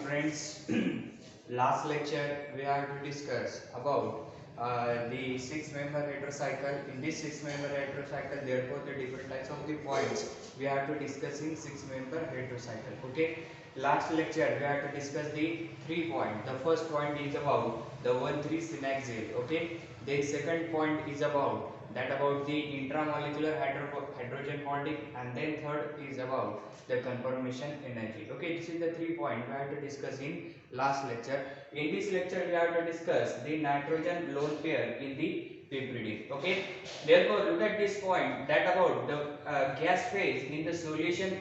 friends, last lecture we have to discuss about the six-member heterocycle. In this six-member heterocycle, therefore the different types of the points we have to discuss in six-member heterocycle. Okay. Last lecture we have to discuss the 3 points. The first point is about the 1,3 synaxis. Okay. The second point is about the intramolecular hydrogen bonding, and then third is about the conformation energy. Okay, this is the 3 points we have to discuss in last lecture. In this lecture we have to discuss the nitrogen lone pair in the piperidine. Okay, therefore look at this point, that about the gas phase in the solution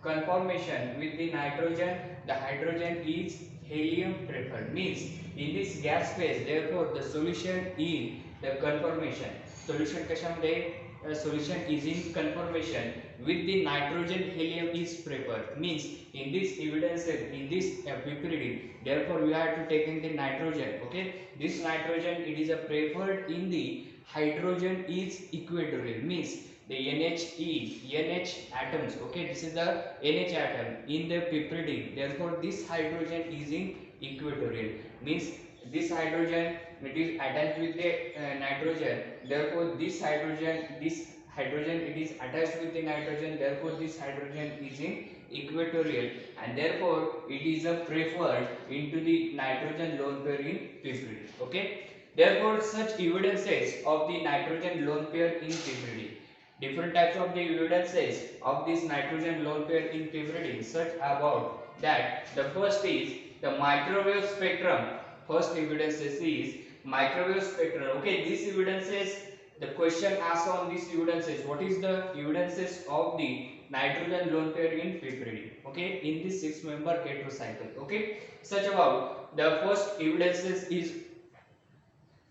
conformation with the nitrogen, the hydrogen is helium preferred, means in this gas phase therefore the solution in the conformation, solution कशामध्ये solution is in conformation with the nitrogen helium is preferred, means in this evidence in this piperidine therefore we have to take in the nitrogen. Okay, this nitrogen it is a preferred in the hydrogen is equatorial, means the NH atoms. Okay, this is the NH atom in the piperidine, therefore this hydrogen is in equatorial, means this hydrogen it is attached with the nitrogen, therefore this hydrogen it is attached with the nitrogen, therefore this hydrogen is in equatorial, and therefore it is a preferred into the nitrogen lone pair in piperidine. Okay, therefore such evidences of the nitrogen lone pair in piperidine, different types of the evidences of this nitrogen lone pair in piperidine, such about that the first is the microwave spectrum. First evidence is microwave spectrum. Okay, these evidences, the question asked on these evidences, what is the evidences of the nitrogen lone pair in piperidine? Okay, in this six-member heterocycle. Okay, such about the first evidences is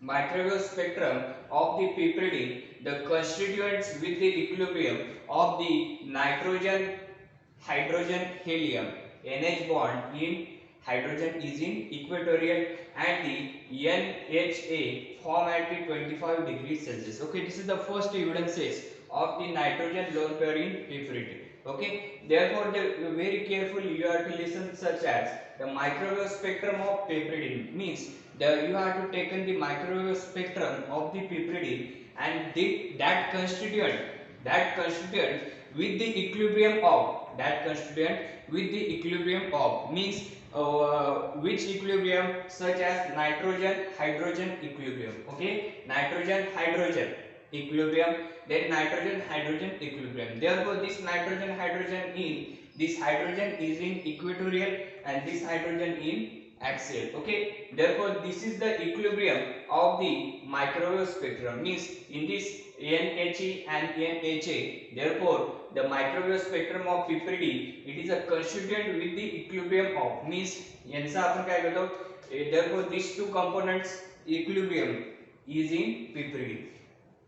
microwave spectrum of the piperidine, the constituents with the equilibrium of the nitrogen hydrogen helium NH bond in hydrogen is in equatorial, and the NHA form at the 25 degrees Celsius. Okay, this is the first evidences of the nitrogen lone pair in piperidine. Okay, therefore very carefully you have to listen, such as the microwave spectrum of piperidine, means you have to take in the microwave spectrum of the piperidine, and that constituent with the equilibrium of means which equilibrium, such as nitrogen hydrogen equilibrium. Okay, nitrogen hydrogen equilibrium, then nitrogen hydrogen equilibrium, therefore this nitrogen hydrogen is in equatorial and this hydrogen in axial. Okay, therefore this is the equilibrium of the microwave spectrum, means in this NHE and NHA, therefore the microwave spectrum of piperidine it is a constituent with the equilibrium of, means यांचा आपण काय करतो, therefore these two components equilibrium is in piperidine.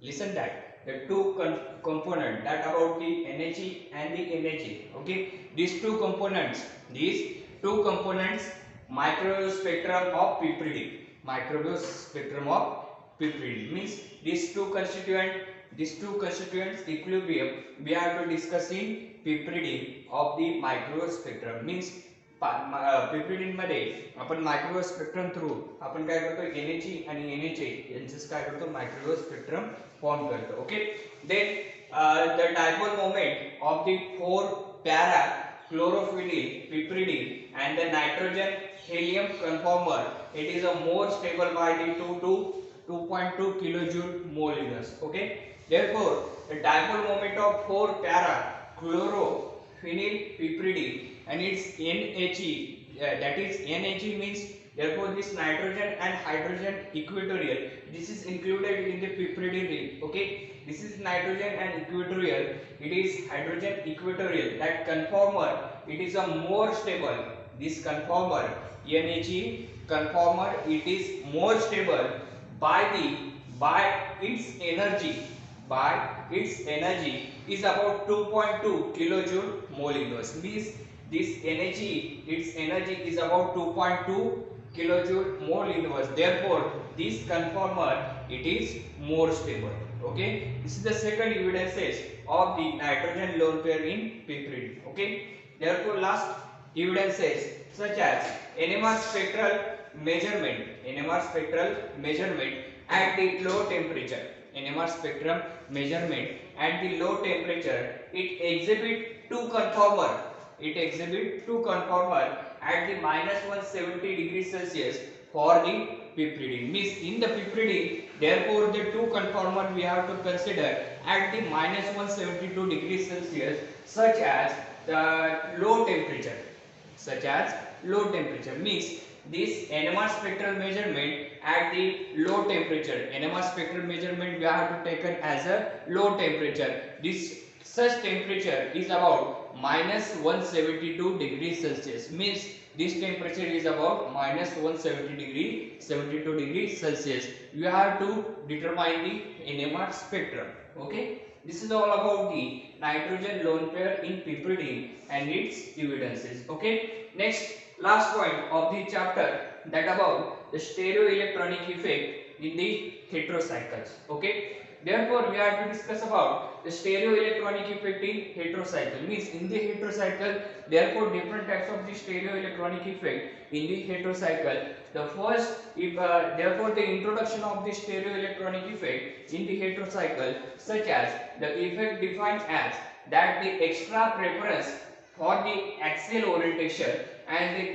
Listen that the two component that about the NHE and the NHA. Okay, these two components microwave spectrum of piperidine, means these two constituents equilibrium we have to discuss in piperidine of the microwave spectrum, means piperidine मध्ये आपण microwave spectrum through आपण काय करतो, NHE आणि NHA यांचं काय करतो, microwave spectrum form करतो. Okay, then the dipole moment of the 4 para chlorophenyl piperidine and the nitrogen helium conformer, it is a more stable by the 2 to 2.2 kilojoule mole inverse. Okay, therefore the dipole moment of 4 para chlorophenyl piperidine and its NHE, that is NHE means therefore this nitrogen and hydrogen equatorial, this is included in the piperidine ring. Okay, this is nitrogen and equatorial, it is hydrogen equatorial, that conformer it is a more stable, this conformer NHE conformer it is more stable by its energy is about 2.2 kilojoule mole inverse, means this energy its energy is about 2.2 kilojoule mole inverse, therefore this conformer it is more stable. Okay, this is the second evidences of the nitrogen lone pair in piperidine. Okay, therefore last evidences such as NMR spectral measurement at the low temperature. NMR spectrum measurement at the low temperature, it exhibit two conformer. It exhibit two conformer at the minus 170 degrees Celsius for the PPD. Means in the PPD, therefore the two conformer we have to consider at the minus 172 degrees Celsius, such as the low temperature. Means this NMR spectral measurement at the low temperature. NMR spectral measurement we have to taken as a low temperature. This such temperature is about minus 172 degrees Celsius. Means this temperature is about minus 172 degrees Celsius. You have to determine the NMR spectrum. Okay. This is all about the nitrogen lone pair in PPD and its evidences. Okay. Next, last point of the chapter, that about the stereoelectronic effect in the heterocycles. Okay. Therefore, we have to discuss about the stereoelectronic effect in heterocycle. Means in the heterocycle, therefore different types of the stereoelectronic effect in the heterocycle. The first, therefore the introduction of the stereoelectronic effect in the heterocycle, such as the effect defined as that the extra preference for the axial orientation and the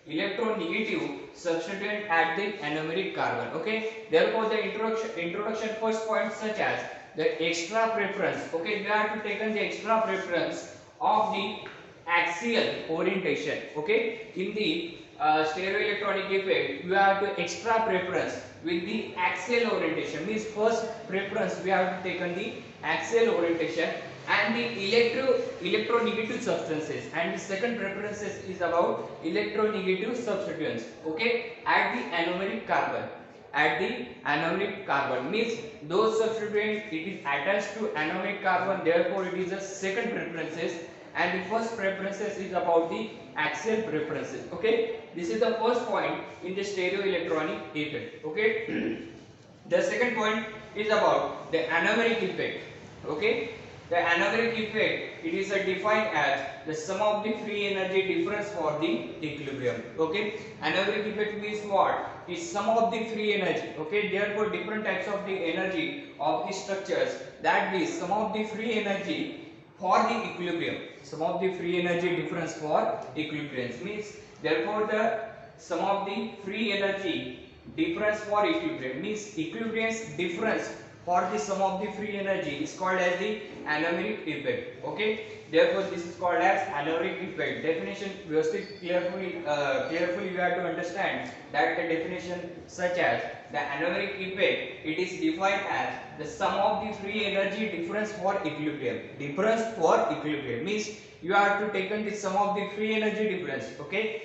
electronegative substituent at the anomeric carbon. Okay, therefore the introduction first point, such as the extra preference. Okay, we have to taken the extra preference of the axial orientation. Okay, in the stereoelectronic effect, we have to extra preference with the axial orientation. Means first preference we have to taken the axial orientation and the electronegative substances, and the second preferences is about electronegative substituents. Okay, at the anomeric carbon. Means those substituent it is attached to anomeric carbon, therefore it is a second preferences, and the first preferences is about the axial preferences. Okay, this is the first point in the stereoelectronic effect. Okay. The second point is about the anomeric effect. Okay, the anomeric effect, it is defined as the sum of the free energy difference for the equilibrium. Okay, anomeric effect means what? Is sum of the free energy. Okay, therefore different types of the energy of the structures, that is sum of the free energy for the equilibrium. Sum of the free energy difference for equilibrium means therefore the sum of the free energy difference for equilibrium, means equilibrium's difference for the sum of the free energy is called as the anomeric effect. Okay, therefore this is called as anomeric effect. Definition, carefully we have to understand that the definition, such as the anomeric effect, it is defined as the sum of the free energy difference for equilibrium. Means you have to taken the sum of the free energy difference. Okay,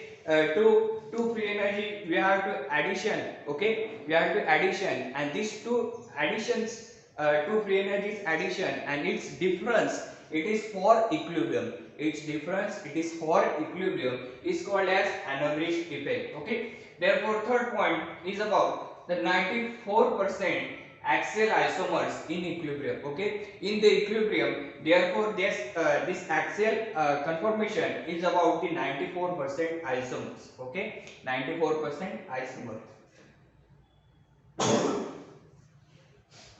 two free energy we have to addition. Okay, we have to addition, and these two additions, two free energies addition, and its difference, it is for equilibrium. Its difference, it is for equilibrium, is called as anomeric effect. Okay, therefore third point is about the 94% axial isomers in equilibrium. Okay, in the equilibrium, therefore this axial conformation is about the 94% isomers. Okay, 94% isomers.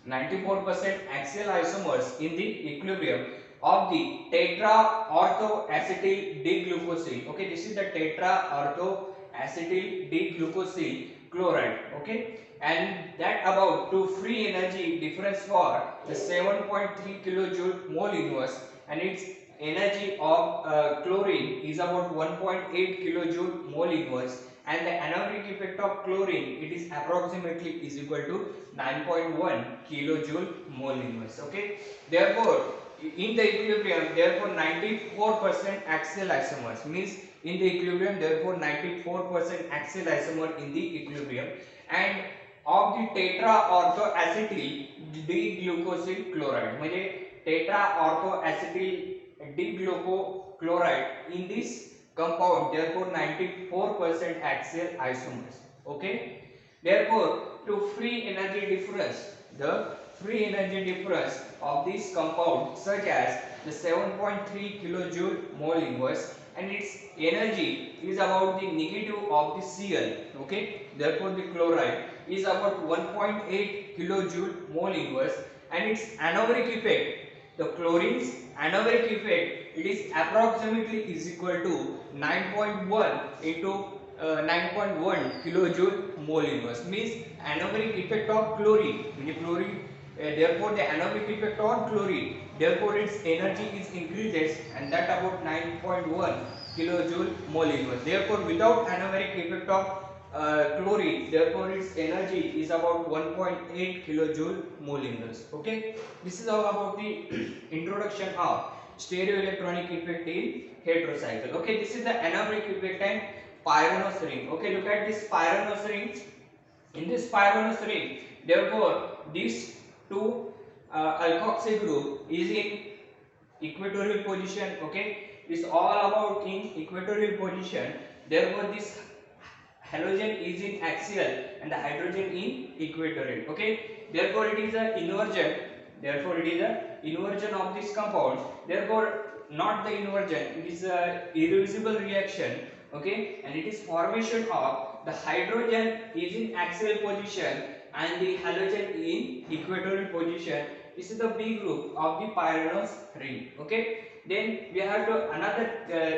94% axial isomers in the equilibrium of the tetra orthoacetyl D-glucosyl. Okay, this is the tetra orthoacetyl D-glucosyl chloride. Okay, and that about to free energy difference for the 7.3 kilojoule mole inverse, and its energy of chlorine is about 1.8 kilojoule mole inverse, and the anomeric effect of chlorine, it is approximately is equal to 9.1 kilojoule mole inverse. Okay, therefore in the equilibrium, therefore 94% axial isomers, means in the equilibrium, therefore 94% axial isomer in the equilibrium, and of the tetra orthoacetyl D-glucosyl chloride, म्हणजे tetra orthoacetyl D-glucochloride in this compound, therefore 94% axial isomers. Okay, therefore to free energy difference, the free energy difference of this compound such as the 7.3 kilojoule mole inverse, and its energy is about the negative of the Cl. Okay, therefore the chloride is about 1.8 kilojoule mole inverse, and its anoveric effect, the chlorine's anoveric effect, it is approximately is equal to 9.1 into 9.1 kilojoule mole inverse, means anoveric effect of chlorine, therefore the anoveric effect on chlorine, therefore its energy is increases, and that about 9.1 kilojoule mole inverse. Therefore without anoveric effect of chlorine, therefore its energy is about 1.8 kilojoule mole inverse. Okay, this is all about the introduction of stereoelectronic effect in heterocycle. Okay, this is the anoveric effect and pyranose ring. Okay, look at this pyranose ring. In this pyranose ring, therefore these two alkoxy group is in equatorial position. Okay, it's all about in equatorial position, therefore this halogen is in axial and the hydrogen in equatorial. Okay, therefore it is a inversion, therefore it is a inversion of this compound, therefore not the inversion, it is a irreversible reaction. Okay, and it is formation of the hydrogen is in axial position and the halogen in equatorial position. This is the B group of the pyranose ring. Okay, then we have to another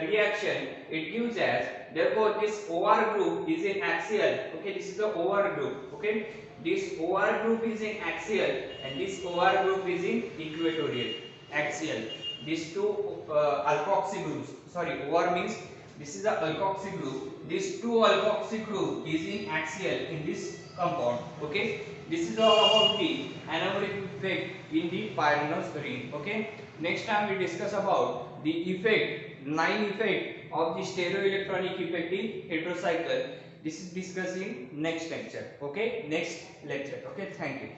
reaction, it gives as, therefore this OR group is in axial. Okay, this is the OR group. Okay, this OR group is in axial and this OR group is in equatorial axial. These two alkoxy groups, sorry, OR means this is the alkoxy group, this two alkoxy group is in axial in this compound. Okay, this is all about the anoveric effect in the pyranose ring. Okay, next time we discuss about the effect, 9 effect of the stereoelectronic effect in heterocycle. This is discussed in next lecture. Okay, next lecture. Okay, thank you.